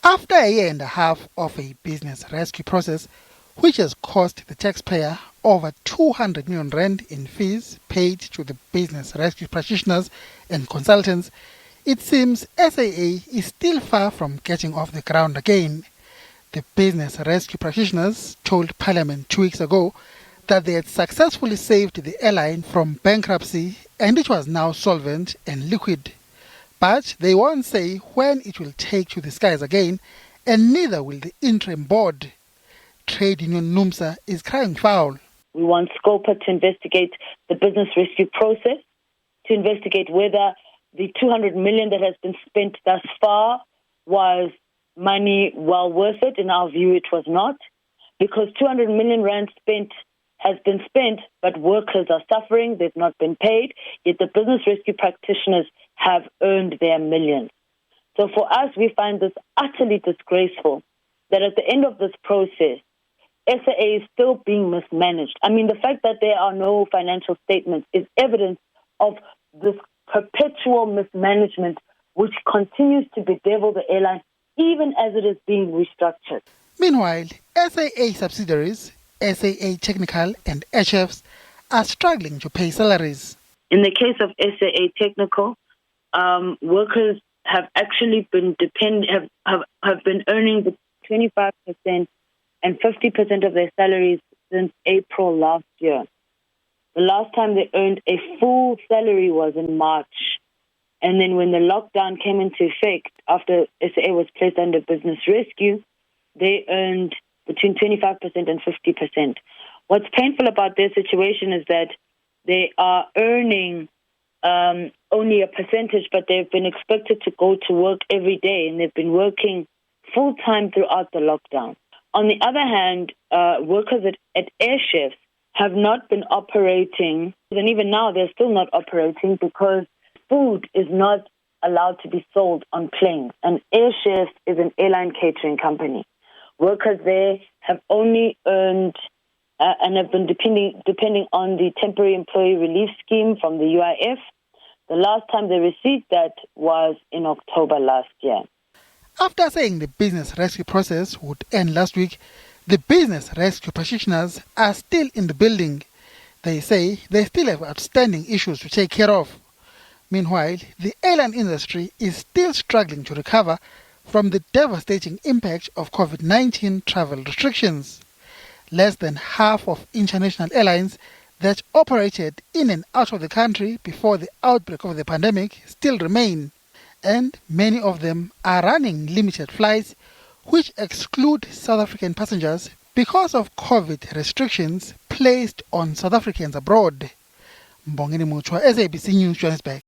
After a year and a half of a business rescue process, which has cost the taxpayer over 200 million rand in fees paid to the business rescue practitioners and consultants, it seems SAA is still far from getting off the ground again. The business rescue practitioners told Parliament 2 weeks ago that they had successfully saved the airline from bankruptcy and it was now solvent and liquid. But they won't say when it will take to the skies again, and neither will the Interim Board. Trade Union NUMSA is crying foul. We want SCOPA to investigate the business rescue process, to investigate whether the 200 million that has been spent thus far was money well worth it. In our view, it was not, because 200 million rand has been spent, but workers are suffering. They've not been paid, yet the business rescue practitioners have earned their millions. So for us, we find this utterly disgraceful that at the end of this process, SAA is still being mismanaged. I mean, the fact that there are no financial statements is evidence of this perpetual mismanagement which continues to bedevil the airline even as it is being restructured. Meanwhile, SAA subsidiaries, SAA Technical and HFs are struggling to pay salaries. In the case of SAA Technical, workers have actually been have been earning the 25% and 50% of their salaries since April last year. The last time they earned a full salary was in March. And then when the lockdown came into effect, after SAA was placed under business rescue, they earned between 25% and 50%. What's painful about their situation is that they are earning only a percentage, but they've been expected to go to work every day, and they've been working full-time throughout the lockdown. On the other hand, workers at airships have not been operating, and even now they're still not operating because food is not allowed to be sold on planes. And airships is an airline catering company. Workers there have only earned and have been depending on the temporary employee relief scheme from the UIF. The last time they received that was in October last year. After saying the business rescue process would end last week, the business rescue practitioners are still in the building. They say they still have outstanding issues to take care of. Meanwhile, the airline industry is still struggling to recover from the devastating impact of COVID-19 travel restrictions. Less than half of international airlines that operated in and out of the country before the outbreak of the pandemic still remain, and many of them are running limited flights which exclude South African passengers because of COVID restrictions placed on South Africans abroad. Mbongeni Muchwa, SABC News, Johannesburg.